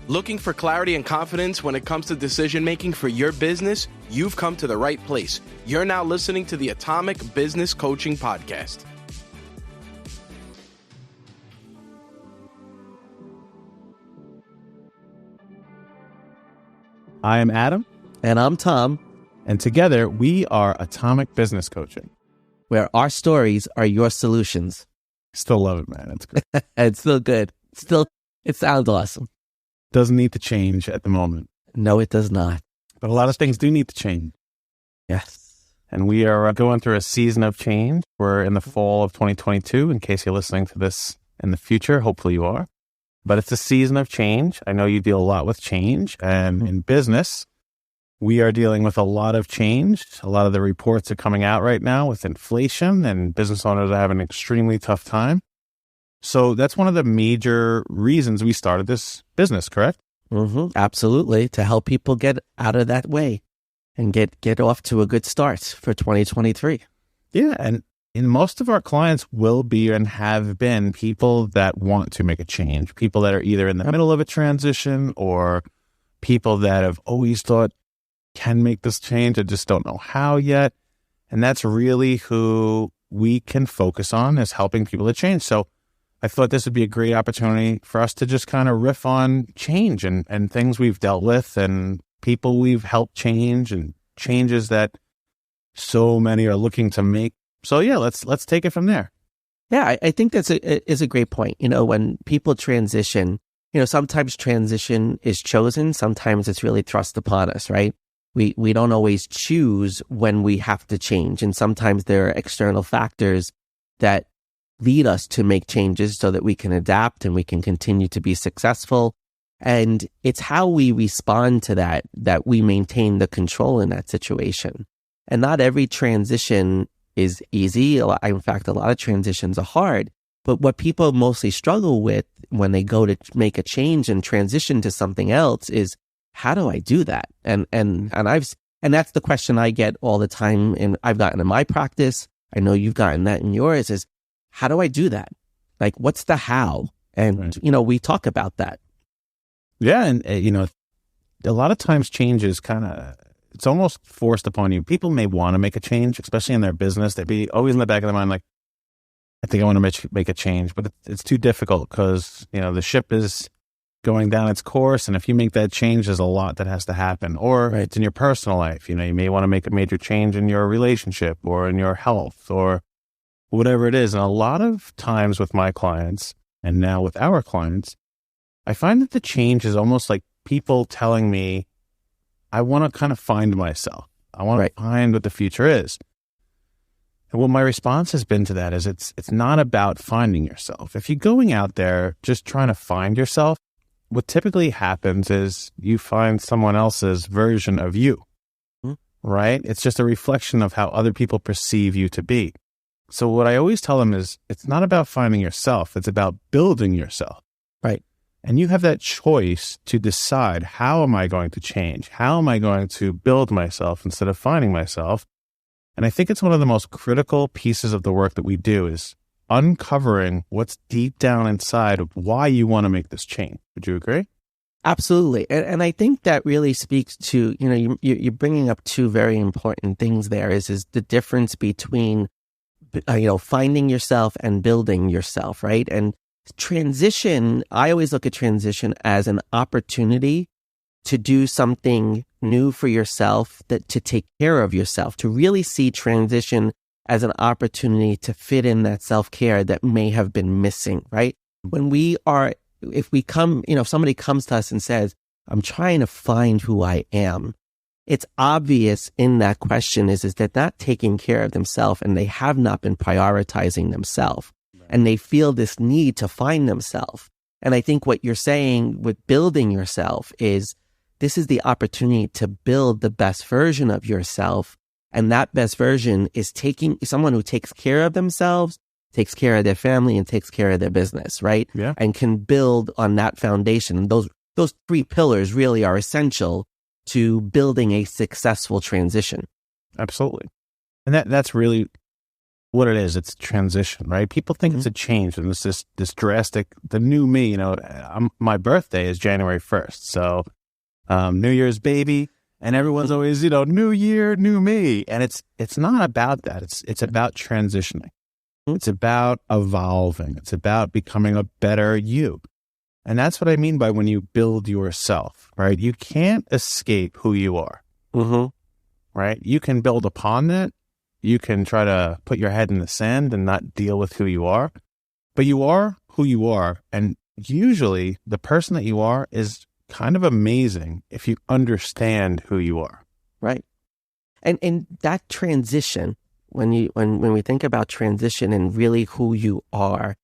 Looking for clarity and confidence when it comes to decision making for your business? You've come to the right place. You're now listening to the Atomic Business Coaching Podcast. I am Adam. And I'm Tom. And together we are Atomic Business Coaching, where our stories are your solutions. Still love it, man. It's great. It's still good. It sounds awesome. Doesn't need to change at the moment. No, it does not. But a lot of things do need to change. Yes. And we are going through a season of change. We're in the fall of 2022, in case you're listening to this in the future. Hopefully you are. But it's a season of change. I know you deal a lot with change. And in business, we are dealing with a lot of change. A lot of the reports are coming out right now with inflation, and business owners are having an extremely tough time. So that's one of the major reasons we started this business, correct? Mm-hmm. Absolutely. To help people get out of that way and get off to a good start for 2023. Yeah. And most of our clients will be and have been people that want to make a change, people that are either in the middle of a transition or people that have always thought can make this change and just don't know how yet. And that's really who we can focus on, is helping people to change. So I thought this would be a great opportunity for us to just kind of riff on change and things we've dealt with and people we've helped change and changes that so many are looking to make. So yeah, let's take it from there. Yeah, I think that's is a great point. You know, when people transition, you know, sometimes transition is chosen. Sometimes it's really thrust upon us, right? We don't always choose when we have to change. And sometimes there are external factors that lead us to make changes so that we can adapt and we can continue to be successful. And it's how we respond to that we maintain the control in that situation. And not every transition is easy. In fact, a lot of transitions are hard. But what people mostly struggle with when they go to make a change and transition to something else is, how do I do that? And that's the question I get all the time. And I've gotten in my practice. I know you've gotten that in yours, is, how do I do that? Like, what's the how? And, right. You know, we talk about that. Yeah. And, you know, a lot of times change is it's almost forced upon you. People may want to make a change, especially in their business. They'd be always in the back of their mind, like, I think I want to make a change, but it's too difficult because, you know, the ship is going down its course. And if you make that change, there's a lot that has to happen. Or It's in your personal life. You know, you may want to make a major change in your relationship or in your health or whatever it is. And a lot of times with my clients and now with our clients, I find that the change is almost like people telling me, I want to kind of find myself. I want to find what the future is. And what my response has been to that is it's not about finding yourself. If you're going out there just trying to find yourself, what typically happens is you find someone else's version of you, right? It's just a reflection of how other people perceive you to be. So what I always tell them is it's not about finding yourself. It's about building yourself. Right. And you have that choice to decide, how am I going to change? How am I going to build myself instead of finding myself? And I think it's one of the most critical pieces of the work that we do is uncovering what's deep down inside of why you want to make this change. Would you agree? Absolutely. And I think that really speaks to, you know, you're bringing up two very important things there is the difference between finding yourself and building yourself, right? And transition, I always look at transition as an opportunity to do something new for yourself, to take care of yourself, to really see transition as an opportunity to fit in that self-care that may have been missing, right? If somebody comes to us and says, I'm trying to find who I am, it's obvious in that question is they're not taking care of themselves and they have not been prioritizing themselves. Right. And they feel this need to find themselves. And I think what you're saying with building yourself is this is the opportunity to build the best version of yourself. And that best version is taking someone who takes care of themselves, takes care of their family, and takes care of their business, right? Yeah. And can build on that foundation. And those three pillars really are essential to building a successful transition. Absolutely. And that's really what it is. It's transition, right? People think it's a change, and it's this drastic, the new me. My birthday is January 1st, so New Year's baby, and everyone's always, New Year, new me, and it's not about that. It's about transitioning. It's about evolving. It's about becoming a better you, and that's what I mean by when you build yourself, right? You can't escape who you are, right? You can build upon that. You can try to put your head in the sand and not deal with who you are, but you are who you are. And usually the person that you are is kind of amazing if you understand who you are. Right. And that transition, when we think about transition and really who you are,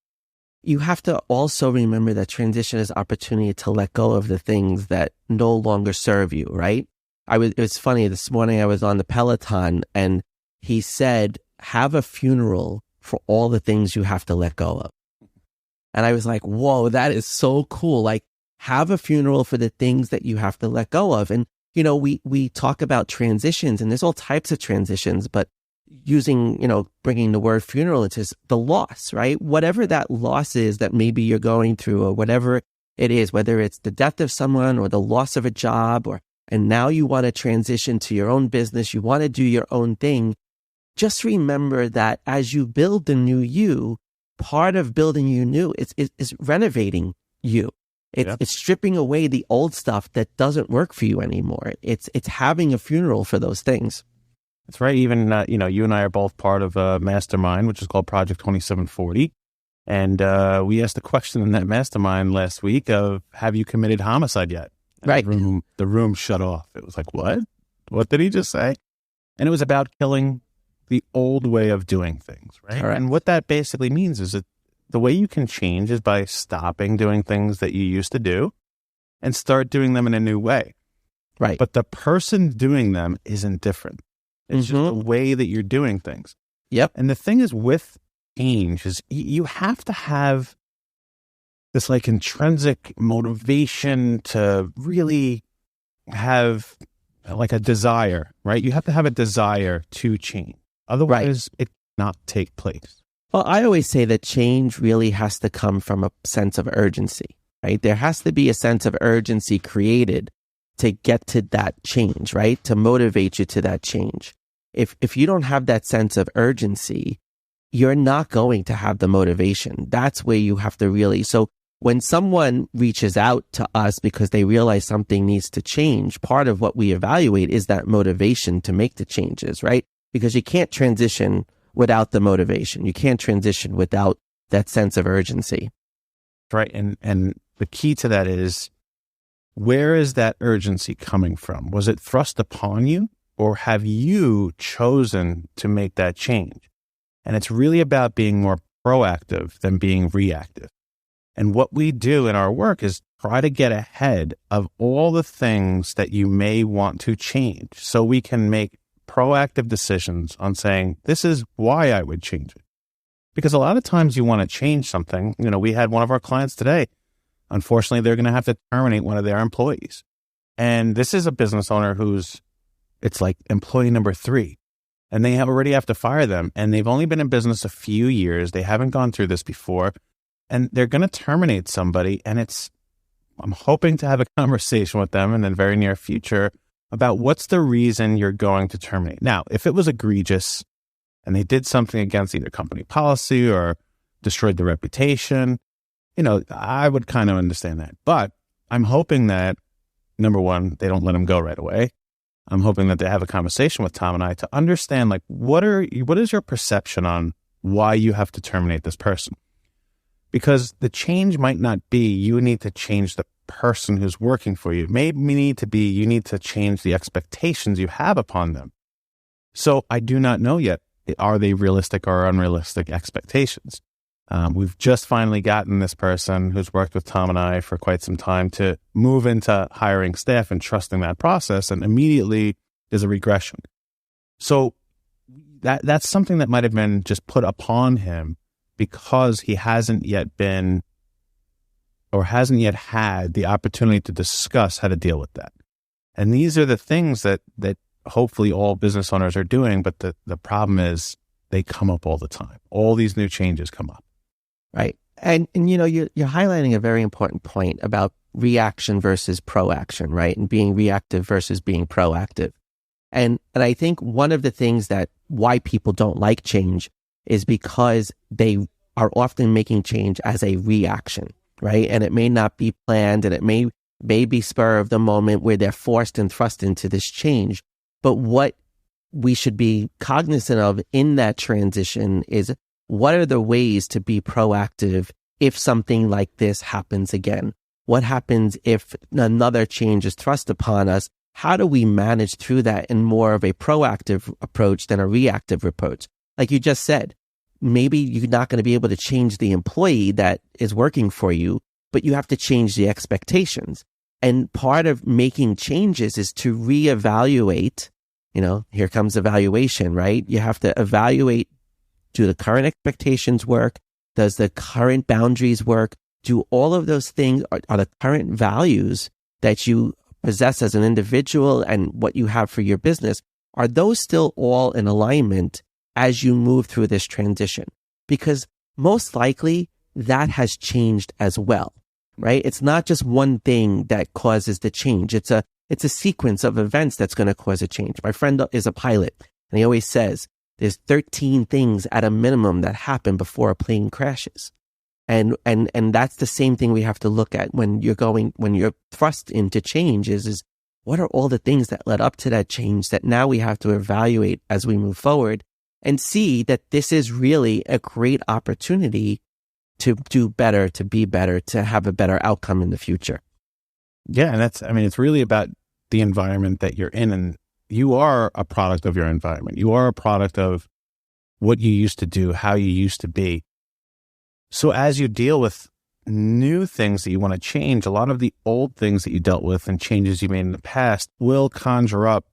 you have to also remember that transition is opportunity to let go of the things that no longer serve you, right? It was funny, this morning I was on the Peloton and he said, have a funeral for all the things you have to let go of. And I was like, whoa, that is so cool. Like, have a funeral for the things that you have to let go of. And, we talk about transitions, and there's all types of transitions, but using, bringing the word funeral, it's just the loss, right? Whatever that loss is that maybe you're going through, or whatever it is, whether it's the death of someone or the loss of a job, and now you want to transition to your own business, you want to do your own thing. Just remember that as you build the new you, part of building you new is renovating you. It's stripping away the old stuff that doesn't work for you anymore. It's having a funeral for those things. That's right. Even, you and I are both part of a mastermind, which is called Project 2740. And we asked a question in that mastermind last week of, have you committed homicide yet? And right. The room shut off. It was like, what? What did he just say? And it was about killing the old way of doing things, right? Correct. And what that basically means is that the way you can change is by stopping doing things that you used to do and start doing them in a new way. Right. But the person doing them isn't different. It's just the way that you're doing things. Yep. And the thing is with change is you have to have this like intrinsic motivation to really have like a desire, right? You have to have a desire to change. Otherwise, it cannot take place. Well, I always say that change really has to come from a sense of urgency, right? There has to be a sense of urgency created to get to that change, right? To motivate you to that change. If you don't have that sense of urgency, you're not going to have the motivation. That's where you have to really. So when someone reaches out to us because they realize something needs to change, part of what we evaluate is that motivation to make the changes, right? Because you can't transition without the motivation. You can't transition without that sense of urgency. Right. And the key to that is, where is that urgency coming from? Was it thrust upon you, or have you chosen to make that change? And it's really about being more proactive than being reactive. And what we do in our work is try to get ahead of all the things that you may want to change so we can make proactive decisions on saying, this is why I would change it. Because a lot of times you want to change something. We had one of our clients today. Unfortunately, they're going to have to terminate one of their employees. And this is a business owner it's like employee number 3. And they already have to fire them. And they've only been in business a few years. They haven't gone through this before. And they're going to terminate somebody. And I'm hoping to have a conversation with them in the very near future about what's the reason you're going to terminate. Now, if it was egregious and they did something against either company policy or destroyed the reputation, I would kind of understand that. But I'm hoping that, number one, they don't let him go right away. I'm hoping that they have a conversation with Tom and I to understand, like, what is your perception on why you have to terminate this person? Because the change might not be you need to change the person who's working for you. It may need to be you need to change the expectations you have upon them. So I do not know yet, are they realistic or unrealistic expectations? We've just finally gotten this person who's worked with Tom and I for quite some time to move into hiring staff and trusting that process, and immediately there's a regression. So that's something that might have been just put upon him because he hasn't yet been or hasn't yet had the opportunity to discuss how to deal with that. And these are the things that hopefully all business owners are doing, but the problem is they come up all the time. All these new changes come up. Right. And you're highlighting a very important point about reaction versus proaction, right? And being reactive versus being proactive. And I think one of the things that why people don't like change is because they are often making change as a reaction, right? And it may not be planned, and it may be spur of the moment where they're forced and thrust into this change. But what we should be cognizant of in that transition is, what are the ways to be proactive if something like this happens again? What happens if another change is thrust upon us? How do we manage through that in more of a proactive approach than a reactive approach? Like you just said, maybe you're not going to be able to change the employee that is working for you, but you have to change the expectations. And part of making changes is to reevaluate. Here comes evaluation, right? You have to evaluate, do the current expectations work? Does the current boundaries work? Do all of those things, are the current values that you possess as an individual and what you have for your business, are those still all in alignment as you move through this transition? Because most likely that has changed as well, right? It's not just one thing that causes the change. It's a sequence of events that's going to cause a change. My friend is a pilot, and he always says there's 13 things at a minimum that happen before a plane crashes. And that's the same thing we have to look at when you're thrust into change is what are all the things that led up to that change that now we have to evaluate as we move forward and see that this is really a great opportunity to do better, to be better, to have a better outcome in the future. Yeah. And it's really about the environment that you're in, and you are a product of your environment. You are a product of what you used to do, how you used to be. So as you deal with new things that you want to change, a lot of the old things that you dealt with and changes you made in the past will conjure up,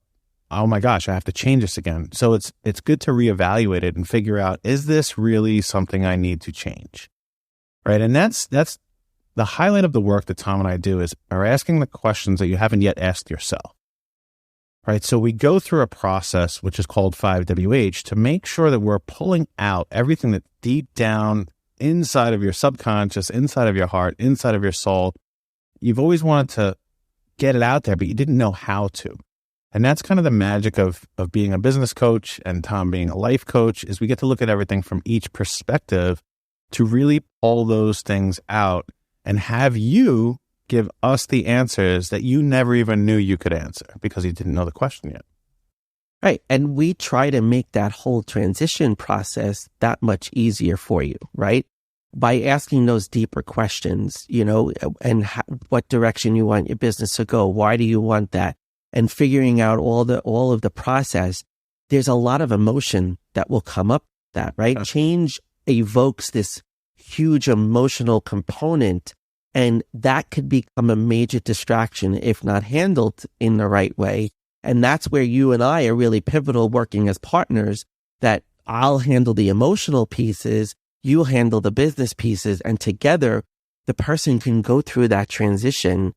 oh my gosh, I have to change this again. So it's good to reevaluate it and figure out, is this really something I need to change? Right. And that's the highlight of the work that Tom and I do are asking the questions that you haven't yet asked yourself. Right. So we go through a process, which is called 5WH, to make sure that we're pulling out everything that's deep down inside of your subconscious, inside of your heart, inside of your soul. You've always wanted to get it out there, but you didn't know how to. And that's kind of the magic of being a business coach and Tom being a life coach, is we get to look at everything from each perspective to really pull those things out and have you give us the answers that you never even knew you could answer because you didn't know the question yet. Right. And we try to make that whole transition process that much easier for you, right? By asking those deeper questions, and what direction you want your business to go. Why do you want that? And figuring out all of the process. There's a lot of emotion that will come up that, right? Okay. Change evokes this huge emotional component, and that could become a major distraction if not handled in the right way. And that's where you and I are really pivotal, working as partners, that I'll handle the emotional pieces, you'll handle the business pieces, and together the person can go through that transition,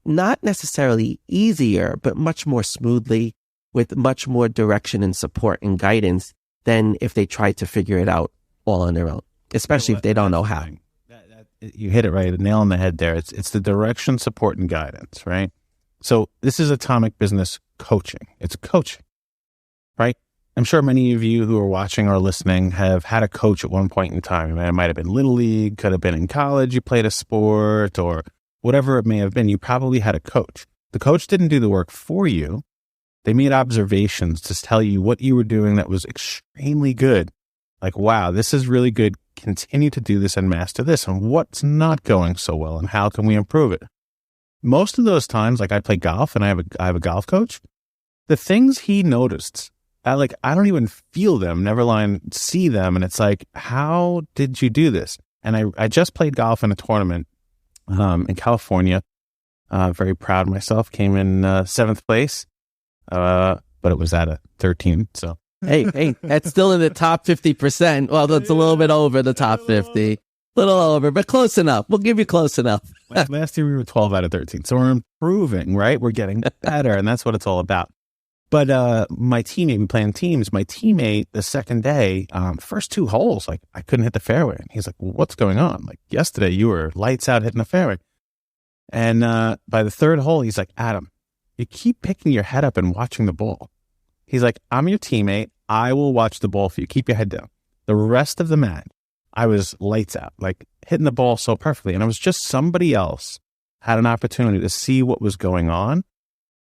not necessarily easier, but much more smoothly, with much more direction and support and guidance than if they tried to figure it out all on their own, especially if they don't know how. You hit it right, a nail on the head there. It's the direction, support, and guidance, right? So this is Atomic Business Coaching. It's coaching, right? I'm sure many of you who are watching or listening have had a coach at one point in time. It might have been Little League, could have been in college, you played a sport, or whatever it may have been. You probably had a coach. The coach didn't do the work for you. They made observations to tell you what you were doing that was extremely good. Like, wow, this is really good. Continue to do this and master this. And what's not going so well, and how can we improve it? Most of those times, like I play golf and I have a golf coach, the things he noticed, I don't even feel them, never mind see them. And it's like, how did you do this? And I just played golf in a tournament in California. Very proud of myself. Came in 7th place, but it was at a 13. So hey, that's still in the top 50%. Well, that's a little bit over the top 50. A little over, but close enough. We'll give you close enough. Last year we were 12 out of 13. So we're improving, right? We're getting better, and that's what it's all about. But my teammate, playing teams, my teammate, the second day, first 2 holes, like I couldn't hit the fairway. And he's like, well, what's going on? Like yesterday you were lights out hitting the fairway. And by the 3rd hole, he's like, Adam, you keep picking your head up and watching the ball. He's like, I'm your teammate. I will watch the ball for you. Keep your head down. The rest of the match, I was lights out, like hitting the ball so perfectly. And it was just somebody else had an opportunity to see what was going on.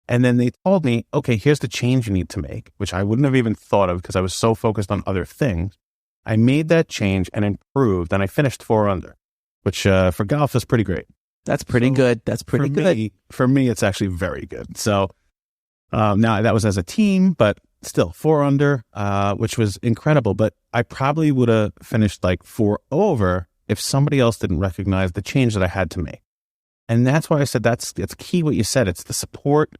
And then they told me, okay, here's the change you need to make, which I wouldn't have even thought of because I was so focused on other things. I made that change and improved, and I finished 4 under, which for golf is pretty great. That's pretty good. That's pretty good. For me, it's actually very good. So now that was as a team, but still 4 under, which was incredible. But I probably would have finished like 4 over if somebody else didn't recognize the change that I had to make. And that's why I said that's key what you said. It's the support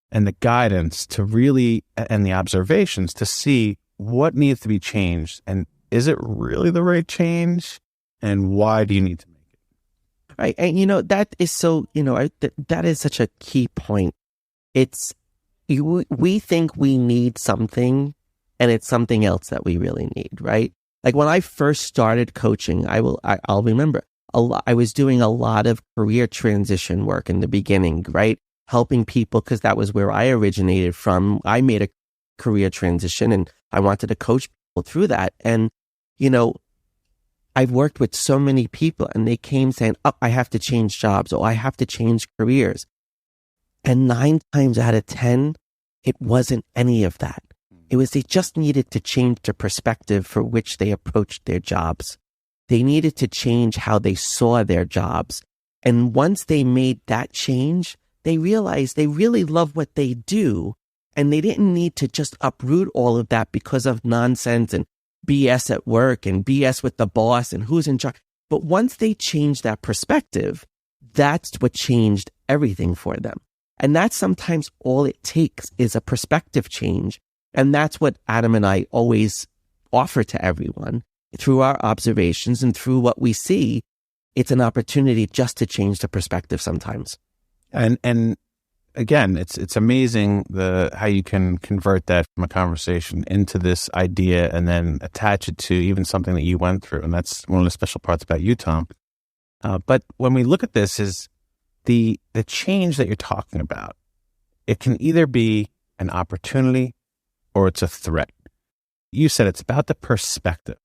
and the guidance to really, and the observations to see what needs to be changed. And is it really the right change? And why do you need to make it? Right. And, that is so, that is such a key point. It's, we think we need something and it's something else that we really need, right? Like when I first started coaching, I'll remember I was doing a lot of career transition work in the beginning, right? Helping people because that was where I originated from. I made a career transition and I wanted to coach people through that. And, I've worked with so many people and they came saying, oh, I have to change jobs or I have to change careers. And 9 times out of 10, it wasn't any of that. It was they just needed to change the perspective for which they approached their jobs. They needed to change how they saw their jobs. And once they made that change, they realized they really love what they do. And they didn't need to just uproot all of that because of nonsense and BS at work and BS with the boss and who's in charge. But once they changed that perspective, that's what changed everything for them. And that's sometimes all it takes is a perspective change. And that's what Adam and I always offer to everyone through our observations and through what we see. It's an opportunity just to change the perspective sometimes. And again, it's amazing how you can convert that from a conversation into this idea and then attach it to even something that you went through. And that's one of the special parts about you, Tom. But when we look at this is the change that you're talking about, it can either be an opportunity or it's a threat. You said it's about the perspective,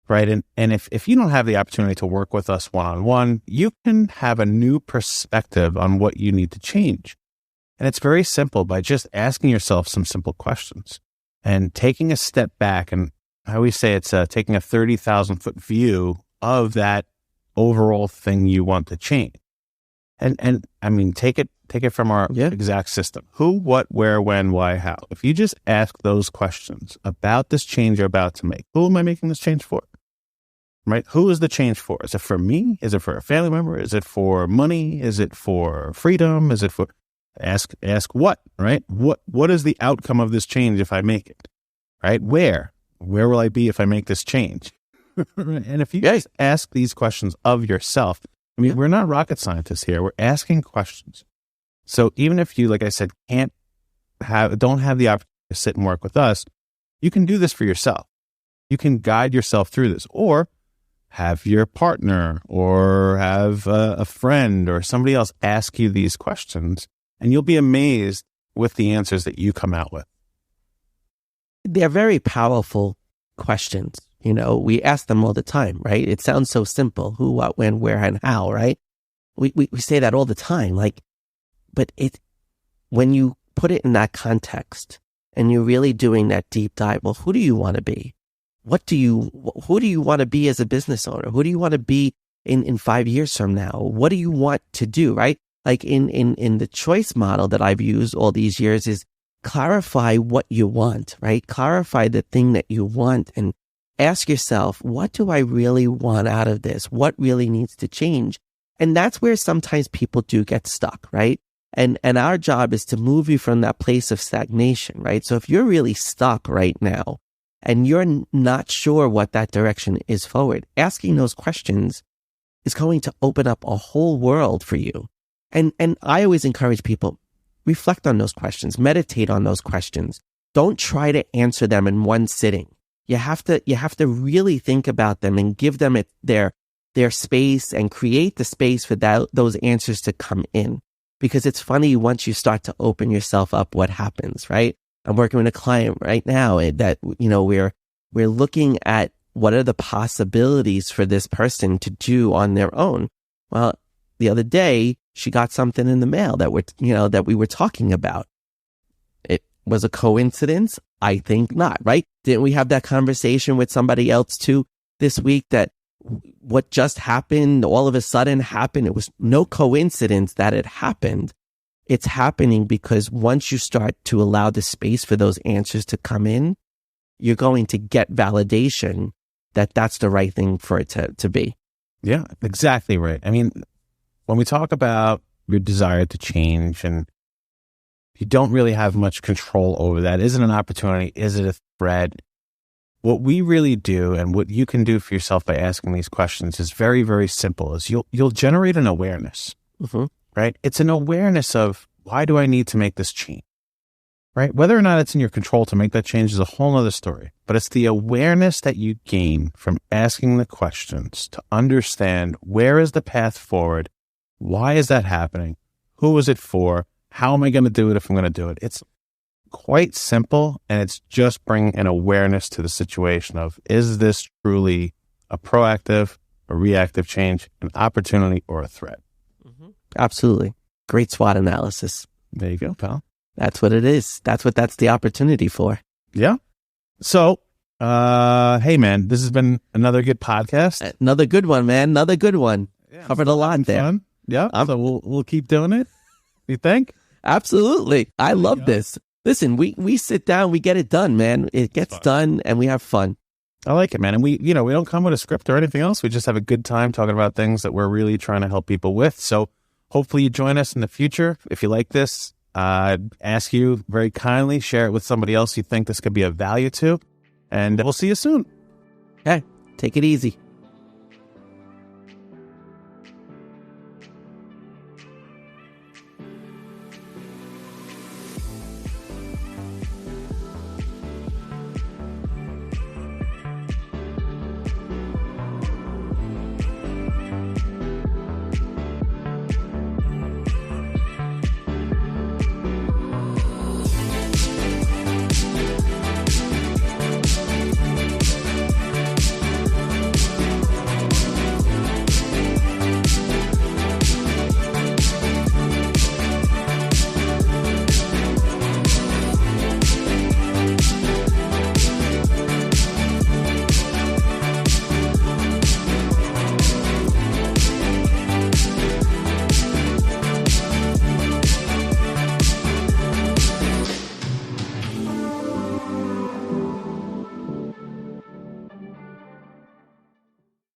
right? And if you don't have the opportunity to work with us one-on-one, you can have a new perspective on what you need to change. And it's very simple by just asking yourself some simple questions and taking a step back. And I always say it's taking a 30,000-foot view of that overall thing you want to change. And I mean, take it from our exact system. Who, what, where, when, why, how. If you just ask those questions about this change you're about to make, who am I making this change for? Right? Who is the change for? Is it for me? Is it for a family member? Is it for money? Is it for freedom? Is it for... Ask what, right? What is the outcome of this change if I make it, right? Where will I be if I make this change? And if you guys ask these questions of yourself, I mean, we're not rocket scientists here. We're asking questions. So even if you, like I said, don't have the opportunity to sit and work with us, you can do this for yourself. You can guide yourself through this, or have your partner or have a friend or somebody else ask you these questions. And you'll be amazed with the answers that you come out with. They're very powerful questions. We ask them all the time, right? It sounds so simple. Who, what, when, where, and how, right? We say that all the time. But when you put it in that context and you're really doing that deep dive, well, who do you want to be? Who do you want to be as a business owner? Who do you want to be in 5 years from now? What do you want to do, right? Like in the choice model that I've used all these years is clarify what you want, right? Clarify the thing that you want and ask yourself, what do I really want out of this? What really needs to change? And that's where sometimes people do get stuck, right? And our job is to move you from that place of stagnation, right? So if you're really stuck right now and you're not sure what that direction is forward, asking those questions is going to open up a whole world for you. And I always encourage people, reflect on those questions, meditate on those questions. Don't try to answer them in one sitting. You have to really think about them and give them their space and create the space for those answers to come in. Because it's funny, once you start to open yourself up, what happens, right? I'm working with a client right now that, we're looking at what are the possibilities for this person to do on their own. Well, the other day, she got something in the mail that we were talking about. It was a coincidence? I think not, right? Didn't we have that conversation with somebody else too this week, that what just happened all of a sudden happened? It was no coincidence that it happened. It's happening because once you start to allow the space for those answers to come in, you're going to get validation that that's the right thing for it to be. Yeah, exactly right. I mean, when we talk about your desire to change and you don't really have much control over that, is it an opportunity? Is it a threat? What we really do, and what you can do for yourself by asking these questions, is very, very simple. Is you'll generate an awareness, right? It's an awareness of, why do I need to make this change, right? Whether or not it's in your control to make that change is a whole other story. But it's the awareness that you gain from asking the questions to understand, where is the path forward? Why is that happening? Who is it for? How am I going to do it if I'm going to do it? It's quite simple, and it's just bringing an awareness to the situation of, is this truly a proactive, a reactive change, an opportunity, or a threat? Absolutely. Great SWOT analysis. There you go, pal. That's what it is. That's the opportunity for. Yeah. So, hey man, this has been another good podcast. Another good one, man. Another good one. Yeah, covered a lot there. Fun. Yeah. So we'll keep doing it. You think? Absolutely. I love this. Listen, we sit down, we get it done, man. It gets done, and we have fun. I like it, man. And we don't come with a script or anything else. We just have a good time talking about things that we're really trying to help people with. So hopefully you join us in the future. If you like this, ask you very kindly, share it with somebody else you think this could be of value to. And we'll see you soon. Okay. Take it easy.